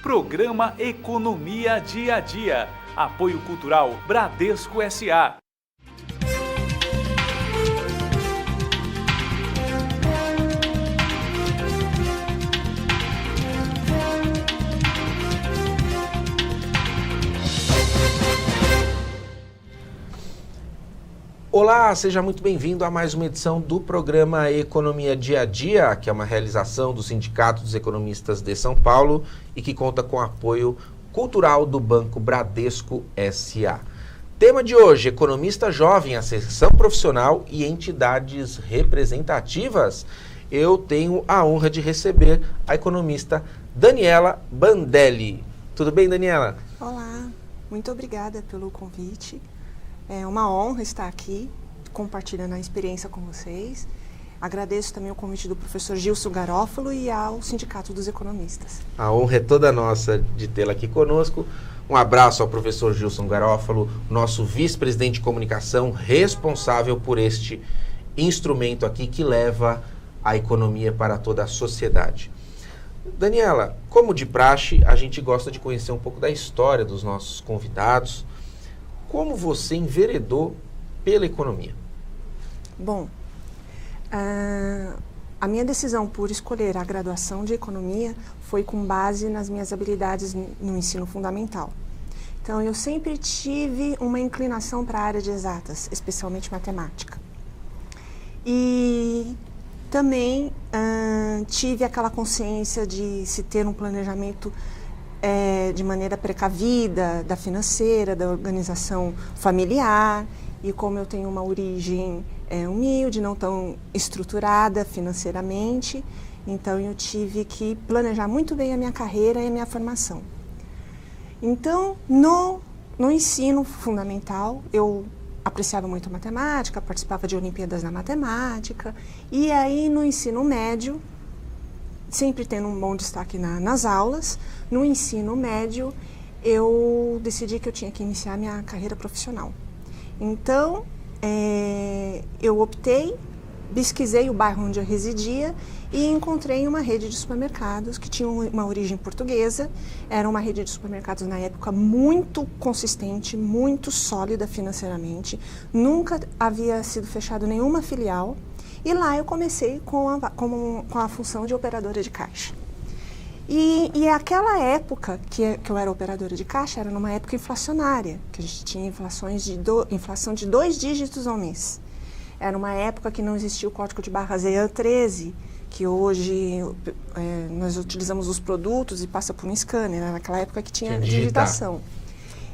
Programa Economia Dia a Dia. Apoio Cultural Bradesco S.A. Olá, seja muito bem-vindo a mais uma edição do programa Economia Dia a Dia, que é uma realização do Sindicato dos Economistas de São Paulo e que conta com apoio cultural do Banco Bradesco S.A. Tema de hoje, economista jovem, ascensão profissional e entidades representativas. Eu tenho a honra de receber a economista Daniela Bandelli. Tudo bem, Daniela? Olá, muito obrigada pelo convite. É uma honra estar aqui, compartilhando a experiência com vocês. Agradeço também o convite do professor Gilson Garófalo e ao Sindicato dos Economistas. A honra é toda nossa de tê-la aqui conosco. Um abraço ao professor Gilson Garófalo, nosso vice-presidente de comunicação, responsável por este instrumento aqui que leva a economia para toda a sociedade. Daniela, como de praxe, a gente gosta de conhecer um pouco da história dos nossos convidados. Como você enveredou pela economia? Bom, a minha decisão por escolher a graduação de economia foi com base nas minhas habilidades no ensino fundamental. Então, eu sempre tive uma inclinação para a área de exatas, especialmente matemática. E também tive aquela consciência de se ter um planejamento de maneira precavida, da financeira, da organização familiar, e como eu tenho uma origem humilde, não tão estruturada financeiramente, então eu tive que planejar muito bem a minha carreira e a minha formação. Então, no ensino fundamental, eu apreciava muito a matemática, participava de Olimpíadas na matemática, e aí no ensino médio, sempre tendo um bom destaque nas aulas, no ensino médio, eu decidi que eu tinha que iniciar minha carreira profissional. Então, eu optei, pesquisei o bairro onde eu residia e encontrei uma rede de supermercados que tinha uma origem portuguesa. Era uma rede de supermercados, na época, muito consistente, muito sólida financeiramente. Nunca havia sido fechado nenhuma filial. E lá eu comecei com a função de operadora de caixa. E aquela época que eu era operadora de caixa era numa época inflacionária, que a gente tinha inflação de 2 dígitos ao mês. Era uma época que não existia o código de barras EAN 13, que hoje nós utilizamos os produtos e passa por um scanner. Era naquela época que tinha digitação.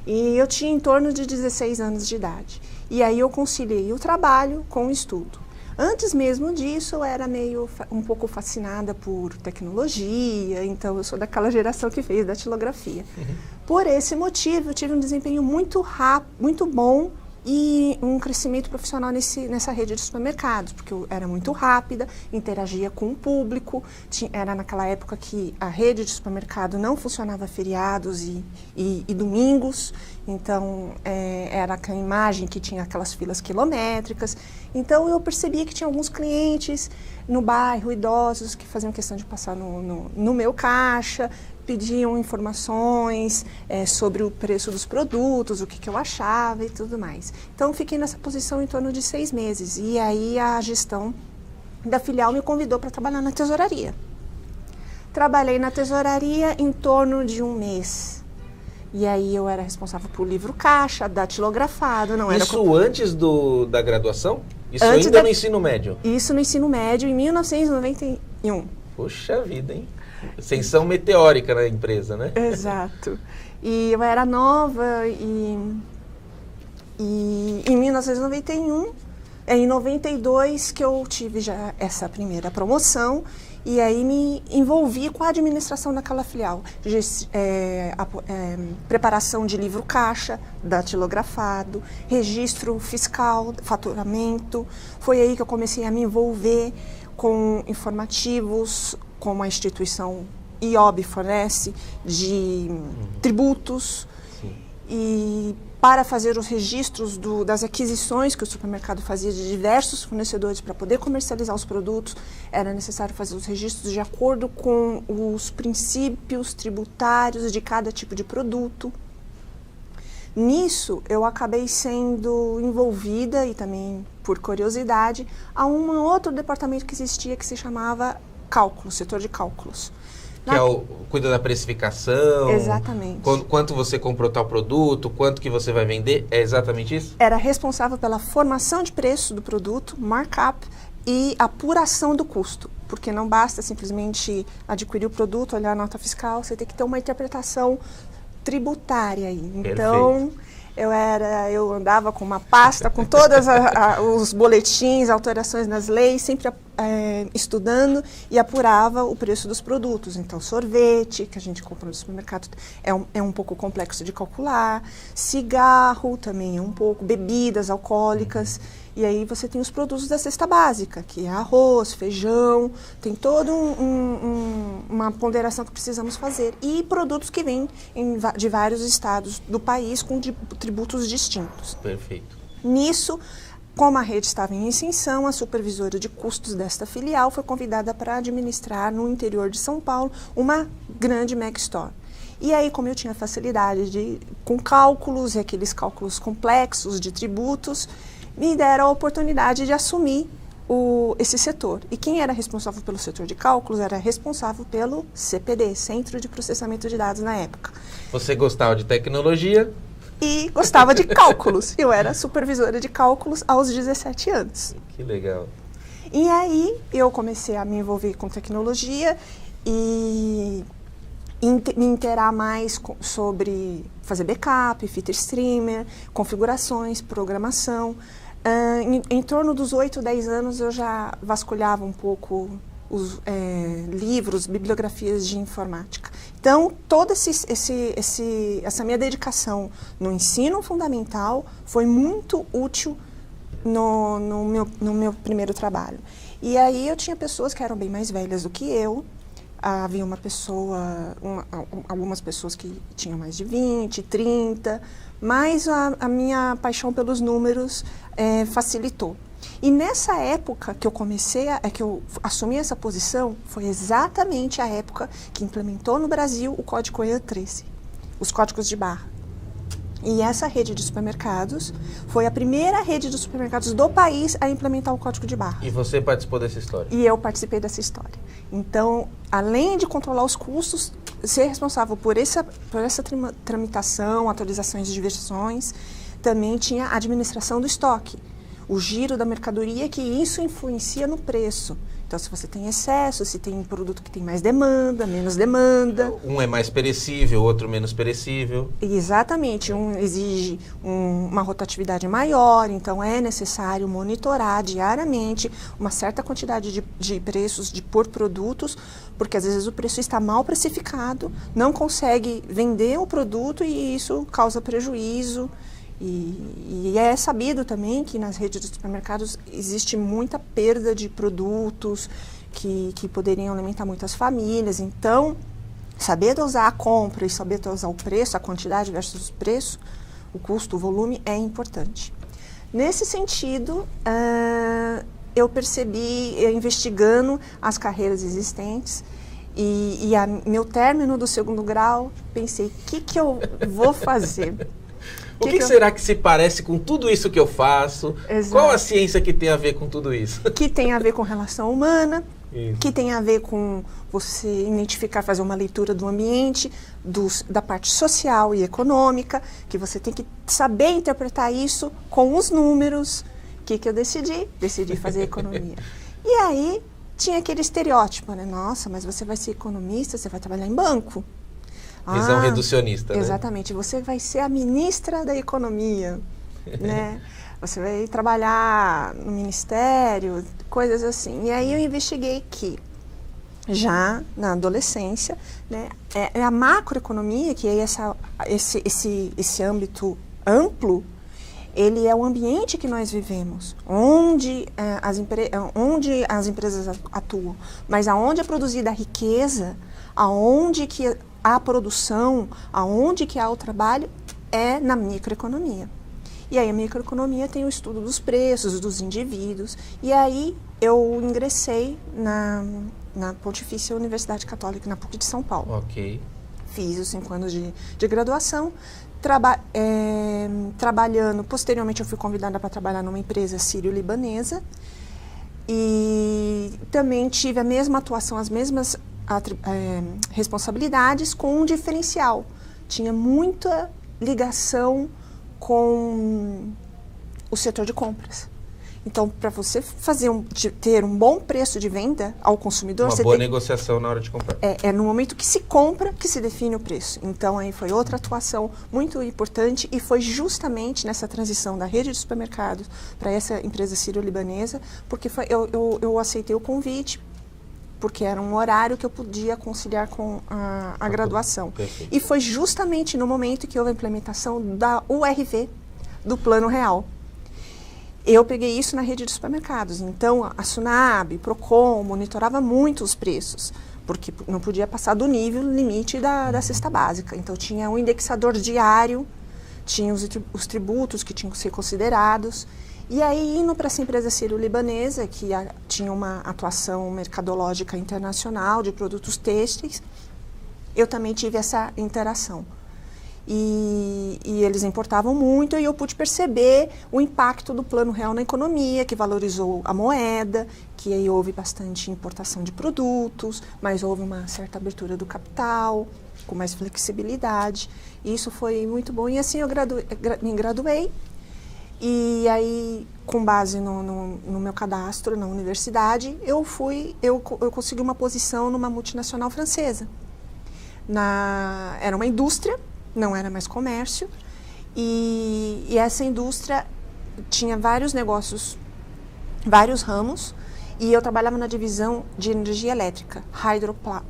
E eu tinha em torno de 16 anos de idade. E aí eu conciliei o trabalho com o estudo. Antes mesmo disso, eu era um pouco fascinada por tecnologia, então eu sou daquela geração que fez datilografia. Por esse motivo, eu tive um desempenho muito rápido, muito bom e um crescimento profissional nessa rede de supermercados, porque eu era muito rápida, interagia com o público, era naquela época que a rede de supermercado não funcionava feriados e domingos, então era aquela imagem que tinha aquelas filas quilométricas. Então eu percebia que tinha alguns clientes no bairro, idosos, que faziam questão de passar no meu caixa, pediam informações sobre o preço dos produtos, o que eu achava e tudo mais. Então, fiquei nessa posição em torno de 6 meses. E aí, a gestão da filial me convidou para trabalhar na tesouraria. Trabalhei na tesouraria em torno de 1 mês. E aí, eu era responsável por livro caixa, datilografado. Isso antes da graduação? Isso ainda no ensino médio? Isso no ensino médio, em 1991. Poxa vida, hein? Ascensão meteórica na empresa, né? Exato. E eu era nova e em 1991, em 92 que eu tive já essa primeira promoção e aí me envolvi com a administração daquela filial. Preparação de livro caixa, datilografado, registro fiscal, faturamento. Foi aí que eu comecei a me envolver com informativos, como a instituição IOB fornece, de tributos. Sim. e para fazer os registros das aquisições que o supermercado fazia de diversos fornecedores para poder comercializar os produtos, era necessário fazer os registros de acordo com os princípios tributários de cada tipo de produto. Nisso, eu acabei sendo envolvida, e também por curiosidade, a um outro departamento que existia que se chamava cálculos, setor de cálculos. Cuida da precificação. Exatamente. Quanto você comprou tal produto, quanto que você vai vender, é exatamente isso? Era responsável pela formação de preço do produto, markup e apuração do custo. Porque não basta simplesmente adquirir o produto, olhar a nota fiscal, você tem que ter uma interpretação tributária aí. Então, eu andava com uma pasta com todos os boletins, alterações nas leis, sempre estudando e apurava o preço dos produtos. Então, sorvete, que a gente compra no supermercado, é um pouco complexo de calcular. Cigarro também é um pouco, bebidas alcoólicas. E aí você tem os produtos da cesta básica, que é arroz, feijão, tem toda uma ponderação que precisamos fazer. E produtos que vêm de vários estados do país com tributos distintos. Perfeito. Nisso, como a rede estava em extinção, a supervisora de custos desta filial foi convidada para administrar no interior de São Paulo uma grande Mega Store. E aí, como eu tinha facilidade com cálculos e aqueles cálculos complexos de tributos, me deram a oportunidade de assumir esse setor. E quem era responsável pelo setor de cálculos era responsável pelo CPD, Centro de Processamento de Dados na época. Você gostava de tecnologia? E gostava de cálculos. Eu era supervisora de cálculos aos 17 anos. Que legal. E aí eu comecei a me envolver com tecnologia e me inteirar mais sobre fazer backup, fita streamer, configurações, programação. Em torno dos 8, 10 anos eu já vasculhava um pouco os livros, bibliografias de informática. Então, toda essa minha dedicação no ensino fundamental foi muito útil no meu primeiro trabalho. E aí eu tinha pessoas que eram bem mais velhas do que eu. Havia algumas pessoas que tinham mais de 20, 30, mas a minha paixão pelos números facilitou. E nessa época que eu assumi essa posição, foi exatamente a época que implementou no Brasil o Código EAN 13, os códigos de barra. E essa rede de supermercados foi a primeira rede de supermercados do país a implementar o código de barra. E você participou dessa história? E eu participei dessa história. Então, além de controlar os custos, ser responsável por essa tramitação, atualizações de versões, também tinha a administração do estoque, o giro da mercadoria, que isso influencia no preço. Então, se você tem excesso, se tem um produto que tem mais demanda, menos demanda. Um é mais perecível, outro menos perecível. Exatamente. Um exige uma rotatividade maior, então é necessário monitorar diariamente uma certa quantidade de preços por produtos, porque às vezes o preço está mal precificado, não consegue vender o produto e isso causa prejuízo. E é sabido também que nas redes de supermercados existe muita perda de produtos que poderiam alimentar muitas famílias. Então, saber dosar a compra e saber dosar o preço, a quantidade versus o preço, o custo, o volume, é importante. Nesse sentido, eu percebi, investigando as carreiras existentes, e meu término do segundo grau, pensei, o que eu vou fazer? O que será que se parece com tudo isso que eu faço? Exato. Qual a ciência que tem a ver com tudo isso? Que tem a ver com relação humana, isso. Que tem a ver com você identificar, fazer uma leitura do ambiente, da parte social e econômica, que você tem que saber interpretar isso com os números. O que eu decidi? Decidi fazer economia. E aí tinha aquele estereótipo, né? Nossa, mas você vai ser economista, você vai trabalhar em banco. Visão reducionista, né? Exatamente. Você vai ser a ministra da economia, né? Você vai trabalhar no ministério, coisas assim. E aí eu investiguei que, já na adolescência, né, a macroeconomia, que é esse âmbito amplo, ele é o ambiente que nós vivemos, onde as empresas atuam, mas aonde é produzida a riqueza, aonde que a produção, aonde que há o trabalho, é na microeconomia. E aí a microeconomia tem o estudo dos preços, dos indivíduos. E aí eu ingressei na Pontifícia Universidade Católica, na PUC de São Paulo. Ok. Fiz os 5 anos de graduação, trabalhando, posteriormente eu fui convidada para trabalhar numa empresa sírio-libanesa e também tive a mesma atuação, as mesmas responsabilidades com um diferencial. Tinha muita ligação com o setor de compras. Então, para você ter um bom preço de venda ao consumidor... Uma boa negociação na hora de comprar. É no momento que se compra que se define o preço. Então, aí foi outra atuação muito importante e foi justamente nessa transição da rede de supermercados para essa empresa sírio-libanesa, porque eu aceitei o convite, porque era um horário que eu podia conciliar com a graduação. Perfeito. E foi justamente no momento que houve a implementação da URV, do Plano Real. Eu peguei isso na rede de supermercados. Então, a Sunab, Procon, monitorava muito os preços, porque não podia passar do nível limite da cesta básica. Então, tinha um indexador diário, tinha os tributos que tinham que ser considerados. E aí, indo para essa empresa sírio-libanesa, que tinha uma atuação mercadológica internacional de produtos têxteis, eu também tive essa interação. E eles importavam muito e eu pude perceber o impacto do Plano Real na economia, que valorizou a moeda, que aí houve bastante importação de produtos, mas houve uma certa abertura do capital, com mais flexibilidade. E isso foi muito bom. E assim eu me graduei. E aí, com base no meu cadastro na universidade, eu consegui uma posição numa multinacional francesa. Era uma indústria, não era mais comércio, e essa indústria tinha vários negócios, vários ramos, e eu trabalhava na divisão de energia elétrica, Hydroplant.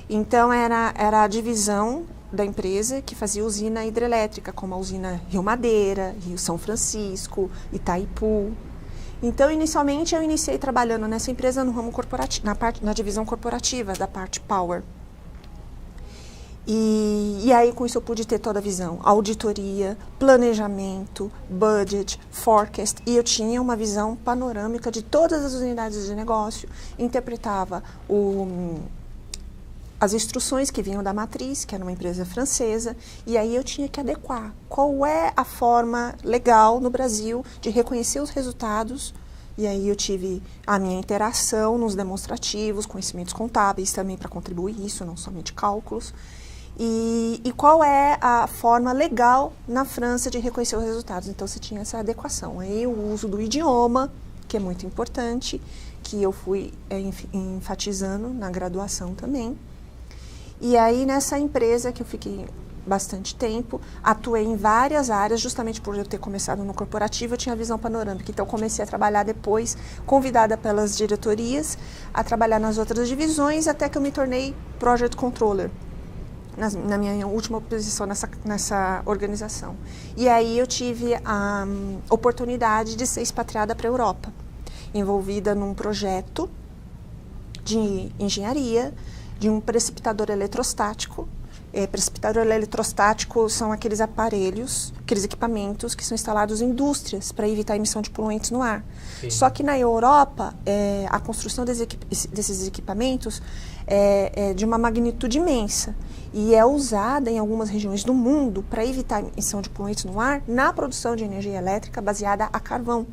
Então, era a divisão da empresa que fazia usina hidrelétrica, como a usina Rio Madeira, Rio São Francisco, Itaipu. Então, inicialmente, eu iniciei trabalhando nessa empresa no ramo corporativo, na divisão corporativa da parte Power. E aí, com isso, eu pude ter toda a visão. Auditoria, planejamento, budget, forecast. E eu tinha uma visão panorâmica de todas as unidades de negócio. Interpretava as instruções que vinham da matriz, que era uma empresa francesa. E aí, eu tinha que adequar. Qual é a forma legal no Brasil de reconhecer os resultados? E aí, eu tive a minha interação nos demonstrativos, conhecimentos contábeis também para contribuir isso, não somente cálculos. E qual é a forma legal na França de reconhecer os resultados? Então, você tinha essa adequação. Aí, o uso do idioma, que é muito importante, que eu fui enfatizando na graduação também. E aí, nessa empresa que eu fiquei bastante tempo, atuei em várias áreas, justamente por eu ter começado no corporativo, eu tinha visão panorâmica. Então, comecei a trabalhar depois, convidada pelas diretorias, a trabalhar nas outras divisões, até que eu me tornei Project Controller. Na minha última posição nessa organização. E aí eu tive a oportunidade de ser expatriada para a Europa, envolvida num projeto de engenharia, de um precipitador eletrostático. Precipitador eletrostático são aqueles aparelhos, aqueles equipamentos que são instalados em indústrias para evitar a emissão de poluentes no ar. Sim. Só que na Europa, a construção desses equipamentos é de uma magnitude imensa e é usada em algumas regiões do mundo para evitar a emissão de poluentes no ar na produção de energia elétrica baseada a carvão.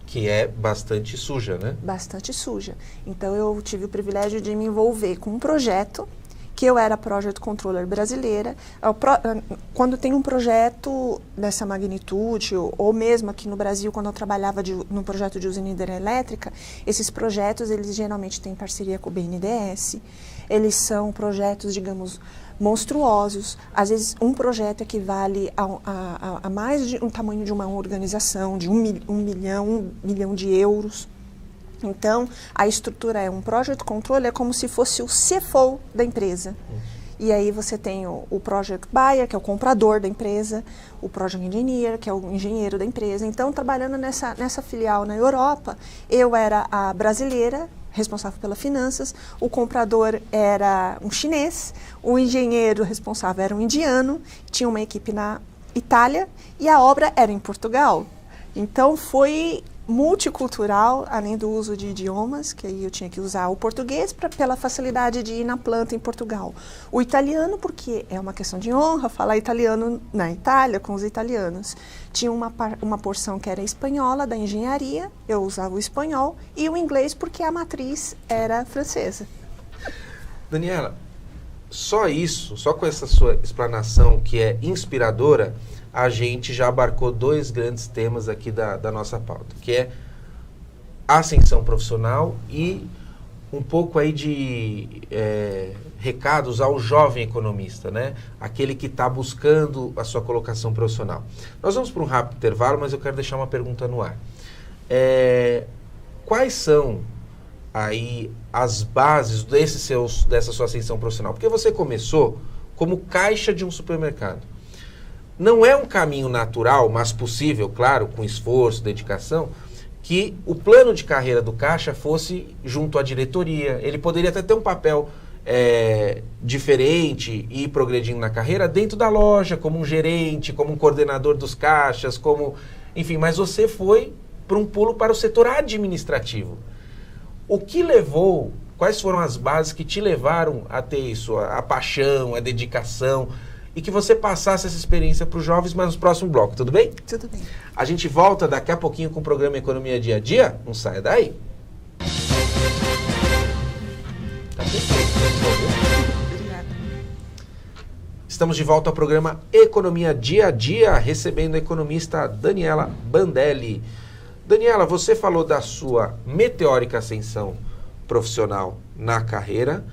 Que é bastante suja, né? Bastante suja. Então, eu tive o privilégio de me envolver com um projeto que eu era Project Controller brasileira. Quando tem um projeto dessa magnitude, ou mesmo aqui no Brasil, quando eu trabalhava no projeto de usina hidrelétrica, esses projetos, eles geralmente têm parceria com o BNDES, eles são projetos, digamos, monstruosos. Às vezes, um projeto equivale a mais de um tamanho de uma organização, de 1 milhão de euros. Então, a estrutura é um Project Controller, é como se fosse o CFO da empresa. E aí você tem o Project Buyer, que é o comprador da empresa, o Project Engineer, que é o engenheiro da empresa. Então, trabalhando nessa filial na Europa, eu era a brasileira responsável pelas finanças, o comprador era um chinês, o engenheiro responsável era um indiano, tinha uma equipe na Itália e a obra era em Portugal. Então foi multicultural, além do uso de idiomas, que aí eu tinha que usar o português pela facilidade de ir na planta em Portugal. O italiano, porque é uma questão de honra falar italiano na Itália com os italianos. Tinha uma porção que era espanhola, da engenharia, eu usava o espanhol, e o inglês porque a matriz era francesa. Daniela, só isso, só com essa sua explanação que é inspiradora, a gente já abarcou 2 grandes temas aqui da nossa pauta, que é a ascensão profissional e um pouco aí de recados ao jovem economista, né? Aquele que está buscando a sua colocação profissional. Nós vamos para um rápido intervalo, mas eu quero deixar uma pergunta no ar. Quais são aí as bases dessa sua ascensão profissional? Porque você começou como caixa de um supermercado. Não é um caminho natural, mas possível, claro, com esforço, dedicação, que o plano de carreira do caixa fosse junto à diretoria. Ele poderia até ter um papel diferente e ir progredindo na carreira dentro da loja, como um gerente, como um coordenador dos caixas, como... Enfim, mas você foi para um pulo para o setor administrativo. O que levou, quais foram as bases que te levaram a ter isso, a paixão, a dedicação... E que você passasse essa experiência para os jovens, mas no próximo bloco, tudo bem? Tudo bem. A gente volta daqui a pouquinho com o programa Economia Dia a Dia. Não saia daí. Tá perfeito. Obrigada. Estamos de volta ao programa Economia Dia a Dia, recebendo a economista Daniela Bandelli. Daniela, você falou da sua meteórica ascensão profissional na carreira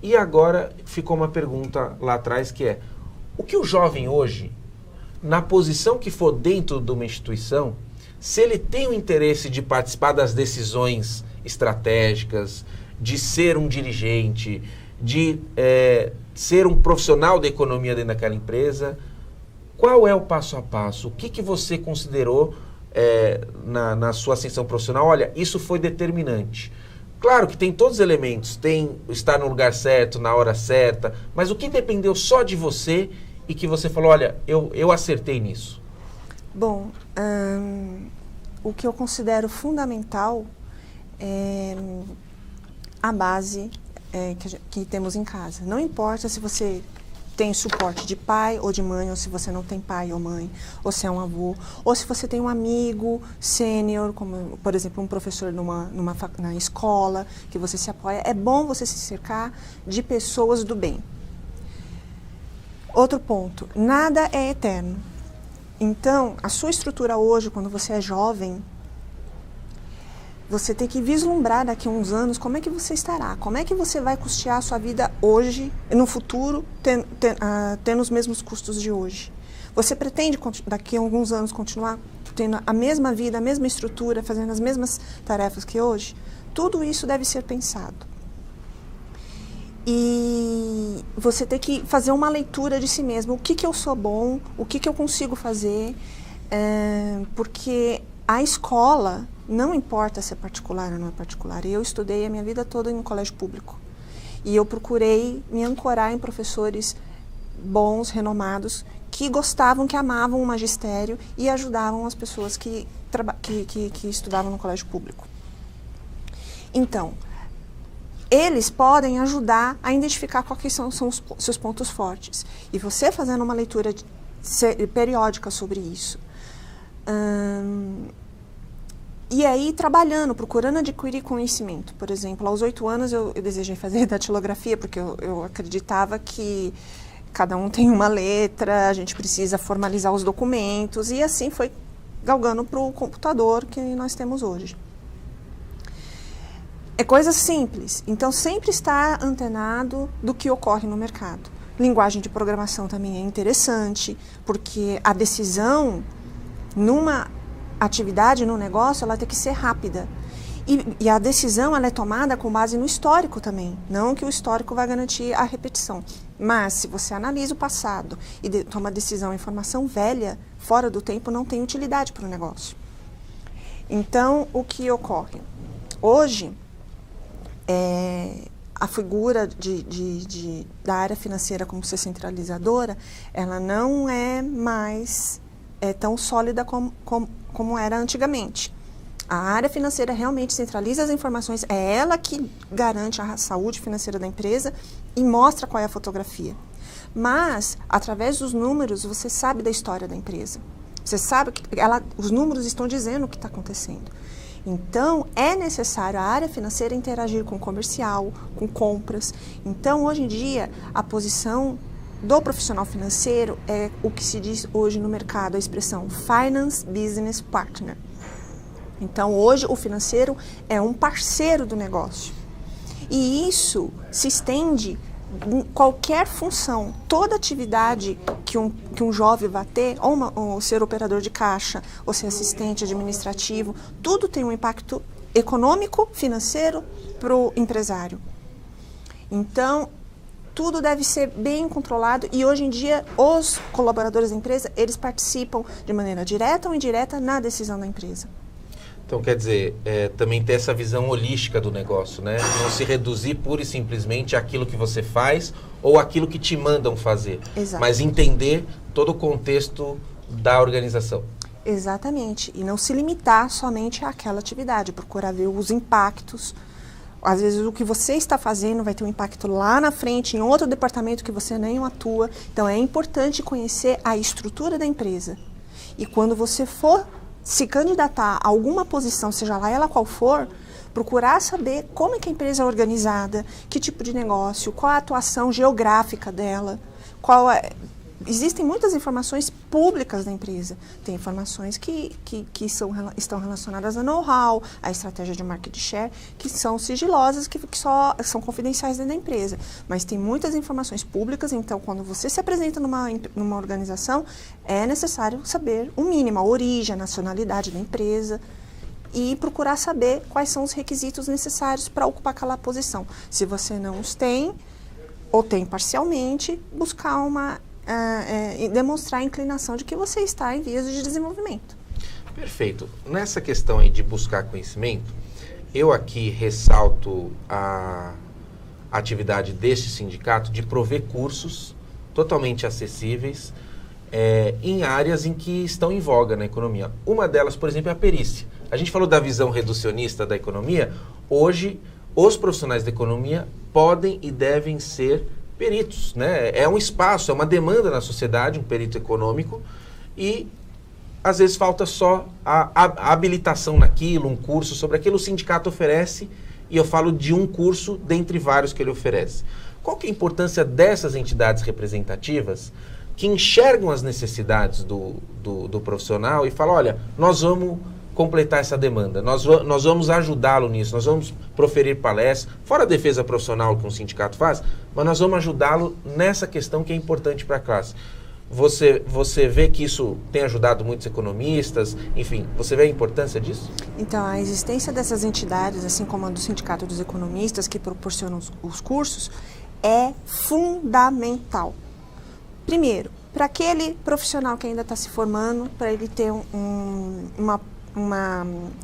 e agora ficou uma pergunta lá atrás que é: o que o jovem hoje, na posição que for dentro de uma instituição, se ele tem o interesse de participar das decisões estratégicas, de ser um dirigente, de ser um profissional da economia dentro daquela empresa, qual é o passo a passo? O que você considerou na sua ascensão profissional? Olha, isso foi determinante. Claro que tem todos os elementos, tem estar no lugar certo, na hora certa, mas o que dependeu só de você e que você falou, olha, eu acertei nisso? Bom, o que eu considero fundamental é a base que temos em casa. Não importa se você tem suporte de pai ou de mãe, ou se você não tem pai ou mãe, ou se é um avô, ou se você tem um amigo sênior, como, por exemplo, um professor na escola, que você se apoia. É bom você se cercar de pessoas do bem. Outro ponto, nada é eterno. Então, a sua estrutura hoje, quando você é jovem, você tem que vislumbrar daqui a uns anos como é que você estará, como é que você vai custear a sua vida hoje e no futuro, tendo os mesmos custos de hoje. Você pretende daqui a alguns anos continuar tendo a mesma vida, a mesma estrutura, fazendo as mesmas tarefas que hoje? Tudo isso deve ser pensado. E você tem que fazer uma leitura de si mesmo, o que eu sou bom, o que eu consigo fazer, porque a escola, não importa se é particular ou não é particular, eu estudei a minha vida toda em um colégio público. E eu procurei me ancorar em professores bons, renomados, que gostavam, que amavam o magistério e ajudavam as pessoas que estudavam no colégio público. Então, eles podem ajudar a identificar quais são os seus pontos fortes. E você fazendo uma leitura periódica sobre isso. E aí, trabalhando, procurando adquirir conhecimento. Por exemplo, aos 8 anos eu desejei fazer datilografia, porque eu acreditava que cada um tem uma letra, a gente precisa formalizar os documentos, e assim foi galgando para o computador que nós temos hoje. É coisa simples, então sempre estar antenado do que ocorre no mercado. Linguagem de programação também é interessante, porque a decisão numa atividade, num negócio, ela tem que ser rápida. E a decisão ela é tomada com base no histórico também, não que o histórico vai garantir a repetição. Mas se você analisa o passado e toma decisão em informação velha, fora do tempo, não tem utilidade para o negócio. Então, o que ocorre? Hoje, a figura da área financeira como ser centralizadora, ela não é mais tão sólida como era antigamente. A área financeira realmente centraliza as informações, é ela que garante a saúde financeira da empresa e mostra qual é a fotografia. Mas, através dos números, você sabe da história da empresa. Você sabe que os números estão dizendo o que está acontecendo. Então, é necessário a área financeira interagir com o comercial, com compras. Então, hoje em dia, a posição do profissional financeiro é o que se diz hoje no mercado, a expressão Finance Business Partner. Então, hoje, o financeiro é um parceiro do negócio. E isso se estende em qualquer função. Toda atividade que um jovem vai ter, ou ser operador de caixa, ou ser assistente administrativo, tudo tem um impacto econômico, financeiro para o empresário. Então, tudo deve ser bem controlado e hoje em dia os colaboradores da empresa, eles participam de maneira direta ou indireta na decisão da empresa. Então, quer dizer, também ter essa visão holística do negócio, né? Não se reduzir pura e simplesmente àquilo que você faz ou àquilo que te mandam fazer. Exato. Mas entender todo o contexto da organização. Exatamente. E não se limitar somente àquela atividade, procurar ver os impactos. Às vezes o que você está fazendo vai ter um impacto lá na frente, em outro departamento que você nem atua. Então é importante conhecer a estrutura da empresa. E quando você for se candidatar a alguma posição, seja lá ela qual for, procurar saber como é que a empresa é organizada, que tipo de negócio, qual a atuação geográfica dela, Existem muitas informações públicas da empresa. Tem informações que estão relacionadas a know-how, a estratégia de market share, que são sigilosas, que só são confidenciais dentro da empresa. Mas tem muitas informações públicas, então quando você se apresenta numa organização, é necessário saber o mínimo, a origem, a nacionalidade da empresa e procurar saber quais são os requisitos necessários para ocupar aquela posição. Se você não os tem, ou tem parcialmente, buscar e demonstrar a inclinação de que você está em vias de desenvolvimento. Perfeito. Nessa questão aí de buscar conhecimento, eu aqui ressalto a atividade deste sindicato de prover cursos totalmente acessíveis em áreas em que estão em voga na economia. Uma delas, por exemplo, é a perícia. A gente falou da visão reducionista da economia. Hoje, os profissionais da economia podem e devem ser peritos, né? É um espaço, é uma demanda na sociedade, um perito econômico, e às vezes falta só a habilitação naquilo, um curso sobre aquilo. O sindicato oferece, e eu falo de um curso dentre vários que ele oferece. Qual que é a importância dessas entidades representativas que enxergam as necessidades do profissional e falam, olha, nós vamos completar essa demanda, nós vamos ajudá-lo nisso, nós vamos proferir palestras, fora a defesa profissional que um sindicato faz, mas nós vamos ajudá-lo nessa questão que é importante para a classe. Você vê que isso tem ajudado muitos economistas, enfim, você vê a importância disso? Então, a existência dessas entidades, assim como a do Sindicato dos Economistas, que proporcionam os cursos, é fundamental. Primeiro, para aquele profissional que ainda está se formando, para ele ter uma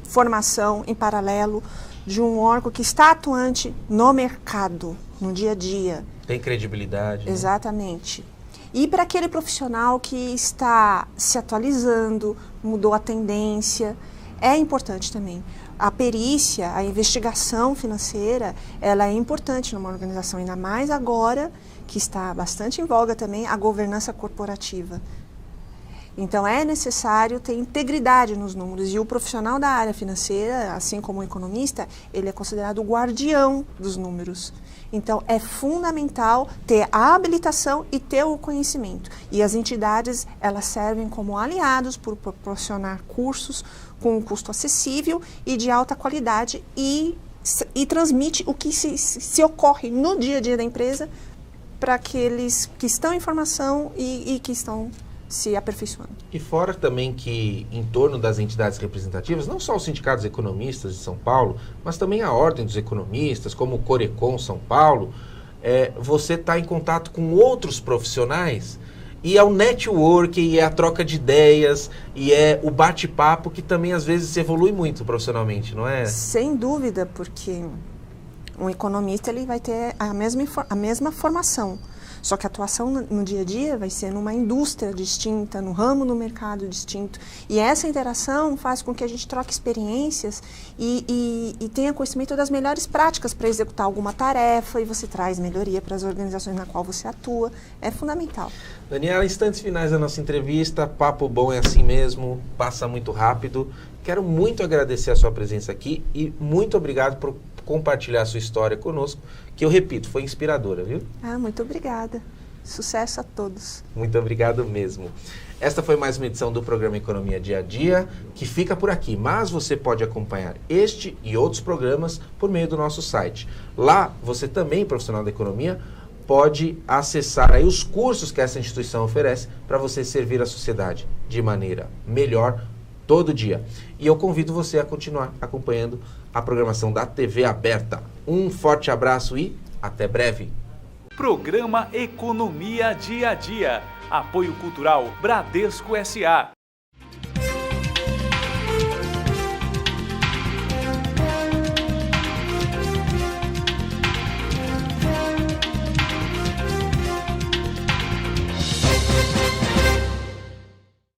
formação em paralelo de um órgão que está atuante no mercado, no dia a dia. Tem credibilidade. Exatamente. Né? E para aquele profissional que está se atualizando, mudou a tendência, é importante também. A perícia, a investigação financeira, ela é importante numa organização, ainda mais agora que está bastante em voga também a governança corporativa. Então, é necessário ter integridade nos números e o profissional da área financeira, assim como o economista, ele é considerado o guardião dos números. Então, é fundamental ter a habilitação e ter o conhecimento. E as entidades, elas servem como aliados por proporcionar cursos com um custo acessível e de alta qualidade e transmite o que se ocorre no dia a dia da empresa para aqueles que estão em formação e que estão se aperfeiçoando. E fora também que em torno das entidades representativas, não só os sindicatos economistas de São Paulo, mas também a Ordem dos Economistas, como o Corecon São Paulo, você está em contato com outros profissionais e é o network, e é a troca de ideias, e é o bate-papo que também às vezes se evolui muito profissionalmente, não é? Sem dúvida, porque Um economista ele vai ter a mesma formação, só que a atuação no dia a dia vai ser numa indústria distinta, no ramo do mercado distinto. E essa interação faz com que a gente troque experiências e tenha conhecimento das melhores práticas para executar alguma tarefa, e você traz melhoria para as organizações na qual você atua. É fundamental. Daniela, instantes finais da nossa entrevista, papo bom é assim mesmo, passa muito rápido. Quero muito agradecer a sua presença aqui e muito obrigado por compartilhar a sua história conosco, que eu repito, foi inspiradora, viu? Muito obrigada. Sucesso a todos. Muito obrigado mesmo. Esta foi mais uma edição do programa Economia Dia a Dia, que fica por aqui, mas você pode acompanhar este e outros programas por meio do nosso site. Lá, você também, profissional da economia, pode acessar aí os cursos que essa instituição oferece para você servir a sociedade de maneira melhor todo dia. E eu convido você a continuar acompanhando a programação da TV Aberta. Um forte abraço e até breve. Programa Economia Dia a Dia. Apoio Cultural Bradesco S.A.